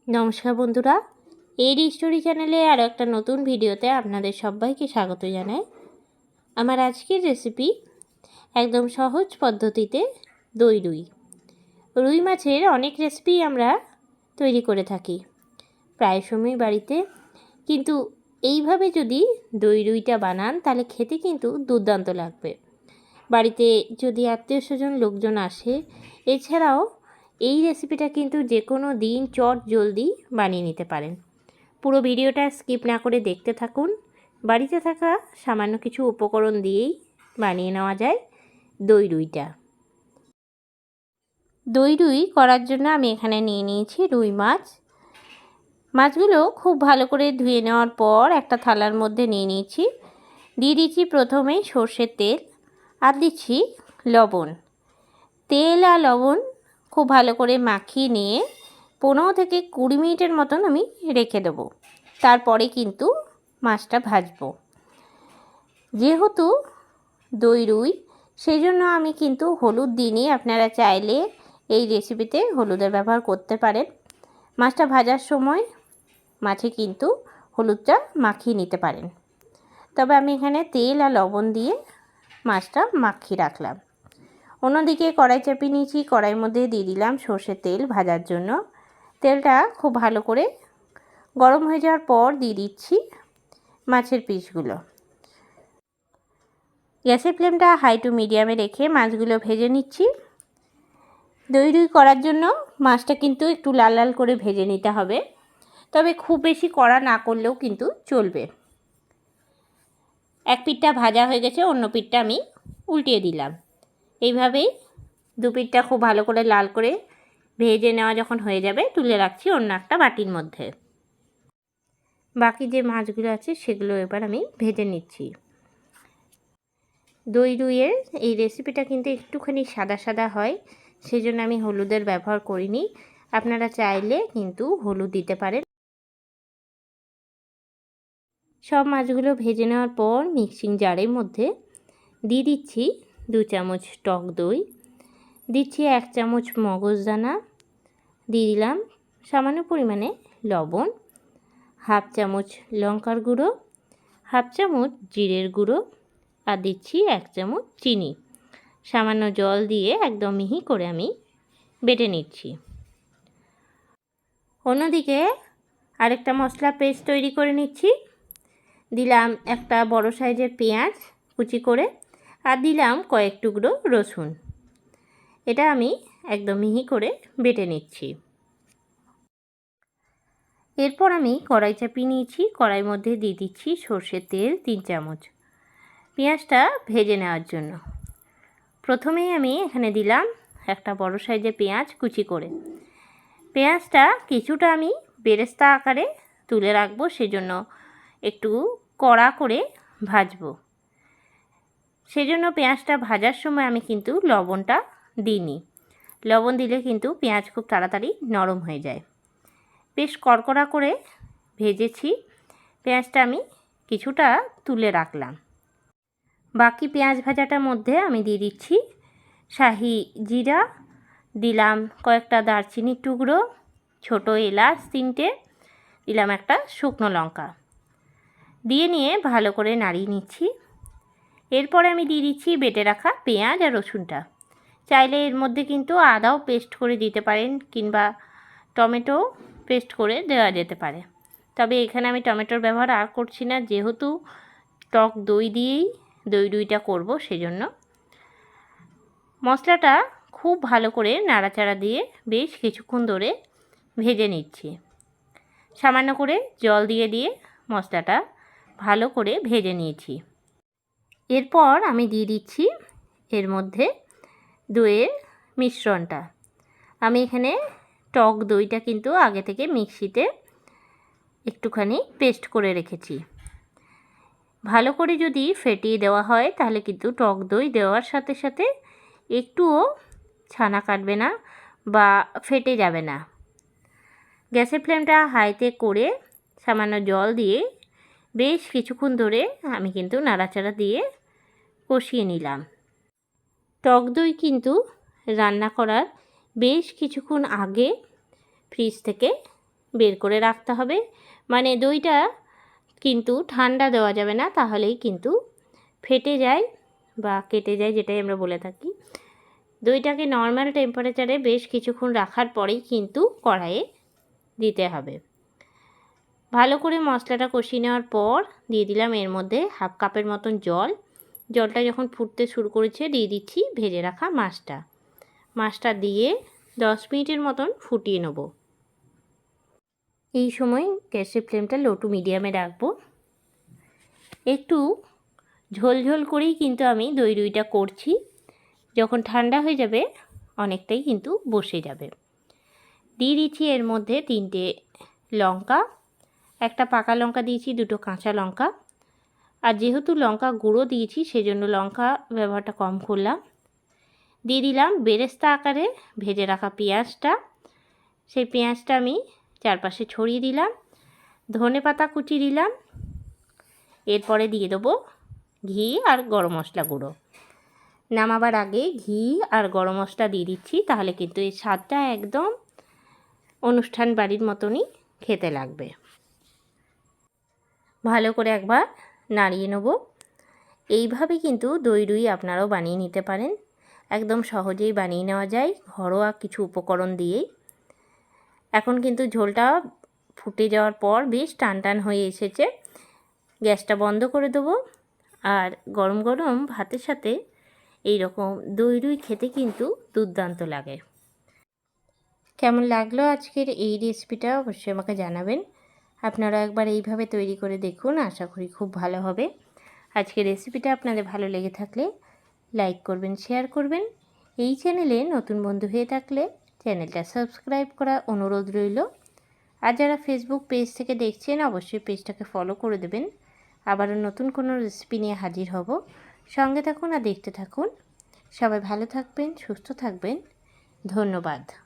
নমস্কার বন্ধুরা, এই স্টোরি চ্যানেলে আরও একটা নতুন ভিডিওতে আপনাদের সবাইকে স্বাগত জানাই। আমার আজকের রেসিপি একদম সহজ পদ্ধতিতে দই রুই। রুই মাছের অনেক রেসিপি আমরা তৈরি করে থাকি প্রায় সময় বাড়িতে, কিন্তু এইভাবে যদি দই রুইটা বানান তাহলে খেতে কিন্তু দুর্দান্ত লাগবে। বাড়িতে যদি আত্মীয় স্বজন লোকজন আসে, এছাড়াও এই রেসিপিটা কিন্তু যে কোনো দিন চট জলদি বানিয়ে নিতে পারেন। পুরো ভিডিওটা স্কিপ না করে দেখতে থাকুন। বাড়িতে থাকা সামান্য কিছু উপকরণ দিয়েই বানিয়ে নেওয়া যায় দই রুইটা। দই রুই করার জন্য আমি এখানে নিয়ে নিয়েছি রুই মাছ। মাছগুলো খুব ভালো করে ধুয়ে নেওয়ার পর একটা থালার মধ্যে নিয়ে নিয়েছি। দিয়ে দিচ্ছি প্রথমেই সর্ষের তেল, আর দিচ্ছি লবণ। তেল আর লবণ খুব ভালো করে মাখিয়ে নিয়ে 15 থেকে 20 মিনিটের মতন আমি রেখে দেবো। তারপরে কিন্তু মাছটা ভাজবো। যেহেতু দই রুই, সেই জন্য আমি কিন্তু হলুদ দিইনি। আপনারা চাইলে এই রেসিপিতে হলুদের ব্যবহার করতে পারেন। মাছটা ভাজার সময় মাছে কিন্তু হলুদটা মাখিয়ে নিতে পারেন। তবে আমি এখানে তেল আর লবণ দিয়ে মাছটা মাখিয়ে রাখলাম। অন্যদিকে কড়াই চাপিয়ে নিয়েছি। কড়াইয়ের মধ্যে দিয়ে দিলাম সর্ষের তেল ভাজার জন্য। তেলটা খুব ভালো করে গরম হয়ে যাওয়ার পর দিয়ে দিচ্ছি মাছের পিসগুলো। গ্যাসের ফ্লেমটা হাই টু মিডিয়ামে রেখে মাছগুলো ভেজে নিচ্ছি। দই রুই করার জন্য মাছটা কিন্তু একটু লাল লাল করে ভেজে নিতে হবে, তবে খুব বেশি কড়া না করলেও কিন্তু চলবে। এক পিঠটা ভাজা হয়ে গেছে, অন্য পিঠটা আমি উল্টিয়ে দিলাম। এইভাবেই দু পিঠটা খুব ভালো করে লাল করে ভেজে নেওয়া যখন হয়ে যাবে, তুলে রাখছি অন্য একটা বাটির মধ্যে। বাকি যে মাছগুলো আছে সেগুলো এবার আমি ভেজে নিচ্ছি। দই রুইয়ের এই রেসিপিটা কিন্তু একটুখানি সাদা সাদা হয়, সেই জন্য আমি হলুদের ব্যবহার করিনি। আপনারা চাইলে কিন্তু হলুদ দিতে পারেন। সব মাছগুলো ভেজে নেওয়ার পর মিক্সিং জারের মধ্যে দিয়ে দিচ্ছি 2 চামচ টক দই, দিচ্ছি 1 চামচ মগজদানা, দিয়ে দিলাম সামান্য পরিমাণে লবণ, হাফ চামচ লঙ্কার গুঁড়ো, হাফ চামচ জিরের গুঁড়ো, আর দিচ্ছি 1 চামচ চিনি। সামান্য জল দিয়ে একদম মিহি করে আমি বেটে নিচ্ছি। অন্যদিকে আরেকটা মশলা পেস্ট তৈরি করে নিচ্ছি। দিলাম একটা বড় সাইজের পেঁয়াজ কুচি করে, আর দিলাম কয়েক টুকরো রসুন। এটা আমি একদম মিহি করে বেটে নিচ্ছি। এরপর আমি কড়াই চাপিয়ে নিয়েছি। কড়াইয়ের মধ্যে দিয়ে দিচ্ছি সর্ষের তেল 3 চামচ পেঁয়াজটা ভেজে নেওয়ার জন্য। প্রথমেই আমি এখানে দিলাম একটা বড় সাইজের পেঁয়াজ কুচি করে। পেঁয়াজটা কিছুটা আমি বেরেস্তা আকারে তুলে রাখবো, সেজন্য একটু কড়া করে ভাজবো। সেজন্য পেঁয়াজটা ভাজার সময় আমি কিন্তু লবণটা দিইনি। লবণ দিলে কিন্তু পেঁয়াজ খুব তাড়াতাড়ি নরম হয়ে যায়। বেশ কড়কড়া করে ভেজেছি। পেঁয়াজটা আমি কিছুটা তুলে রাখলাম। বাকি পেঁয়াজ ভাজাটার মধ্যে আমি দিয়ে দিচ্ছি শাহি জিরা, দিলাম কয়েকটা দারচিনির টুকরো, ছোটো এলাচ 3টে, দিলাম একটা শুকনো লঙ্কা, দিয়ে নিয়ে ভালো করে নাড়িয়ে নিচ্ছি। এরপরে আমি দিয়ে দিচ্ছি বেটে রাখা পেঁয়াজ আর রসুনটা। চাইলে এর মধ্যে কিন্তু আদাও পেস্ট করে দিতে পারেন, কিংবা টমেটো পেস্ট করে দেওয়া যেতে পারে। তবে এখানে আমি টমেটোর ব্যবহার আর করছি না, যেহেতু টক দই দিয়েই দই রুইটা করব, সেজন্য। মশলাটা খুব ভালো করে নাড়াচাড়া দিয়ে বেশ কিছুক্ষণ ধরে ভেজে নিচ্ছি। সামান্য করে জল দিয়ে দিয়ে মশলাটা ভালো করে ভেজে নিয়েছি। এরপর আমি দিয়ে দিচ্ছি এর মধ্যে দইয়ের মিশ্রণটা। আমি এখানে টক দইটা কিন্তু আগে থেকে মিক্সিতে একটুখানি পেস্ট করে রেখেছি। ভালো করে যদি ফেটিয়ে দেওয়া হয় তাহলে কিন্তু টক দই দেওয়ার সাথে সাথে একটুও ছানা কাটবে না বা ফেটে যাবে না। গ্যাসের ফ্লেমটা হাইতে করে সামান্য জল দিয়ে বেশ কিছুক্ষণ ধরে আমি কিন্তু নাড়াচাড়া দিয়ে কষিয়ে নিলাম। টক দই কিন্তু রান্না করার বেশ কিছুক্ষণ আগে ফ্রিজ থেকে বের করে রাখতে হবে। মানে দইটা কিন্তু ঠান্ডা দেওয়া যাবে না, তাহলেই কিন্তু ফেটে যায় বা কেটে যায়, যেটাই আমরা বলে থাকি। দইটাকে নর্মাল টেম্পারেচারে বেশ কিছুক্ষণ রাখার পরেই কিন্তু কড়াইয়ে দিতে হবে। ভালো করে মশলাটা কষিয়ে নেওয়ার পর দিয়ে দিলাম এর মধ্যে হাফ কাপের মতন জল। জলটা যখন ফুটতে শুরু করেছে দিয়ে দিচ্ছি ভেজে রাখা মাছটা দিয়ে 10 মিনিটের মতন ফুটিয়ে নেব। এই সময় গ্যাসের ফ্লেমটা লো টু মিডিয়ামে রাখবো। একটু ঝোল করেই কিন্তু আমি দই রুইটা করছি। যখন ঠান্ডা হয়ে যাবে অনেকটাই কিন্তু বসে যাবে। দিয়ে দিচ্ছি এর মধ্যে 3টে লঙ্কা, একটা পাকা লঙ্কা দিয়েছি, 2টো কাঁচা লঙ্কা। আর যেহেতু লঙ্কা গুঁড়ো দিয়েছি সেজন্য লঙ্কা ব্যবহারটা কম করলাম। দিয়ে দিলাম বেরেস্তা আকারে ভেজে রাখা পেঁয়াজটা। সেই পেঁয়াজটা আমি চারপাশে ছড়িয়ে দিলাম। ধনেপাতা কুচি দিলাম। এরপরে দিয়ে দেবো ঘি আর গরম মশলা গুঁড়ো। নামাবার আগে ঘি আর গরম মশলা দিয়ে দিচ্ছি, তাহলে কিন্তু এই স্বাদটা একদম অনুষ্ঠান বাড়ির মতনই খেতে লাগবে। ভালো করে একবার নাড়িয়ে নেব। এইভাবে কিন্তু দই রুই আপনারাও বানিয়ে নিতে পারেন। একদম সহজেই বানিয়ে নেওয়া যায় ঘরোয়া কিছু উপকরণ দিয়েই। এখন কিন্তু ঝোলটা ফুটে যাওয়ার পর বেশ টান হয়ে এসেছে। গ্যাসটা বন্ধ করে দেবো। আর গরম গরম ভাতের সাথে এই রকম দই রুই খেতে কিন্তু দুর্দান্ত লাগে। কেমন লাগলো আজকের এই রেসিপিটা অবশ্যই আমাকে জানাবেন। আপনারা একবার এইভাবে তৈরি করে দেখুন, আশা করি খুব ভালো হবে। আজকের রেসিপিটা আপনাদের ভালো লেগে থাকলে লাইক করবেন, শেয়ার করবেন। এই চ্যানেলে নতুন বন্ধু হয়ে থাকলে চ্যানেলটা সাবস্ক্রাইব করা অনুরোধ রইল। আর যারা ফেসবুক পেজ থেকে দেখছেন অবশ্যই পেজটাকে ফলো করে দেবেন। আবারও নতুন কোনো রেসিপি নিয়ে হাজির হব। সঙ্গে থাকুন আর দেখতে থাকুন। সবাই ভালো থাকবেন, সুস্থ থাকবেন। ধন্যবাদ।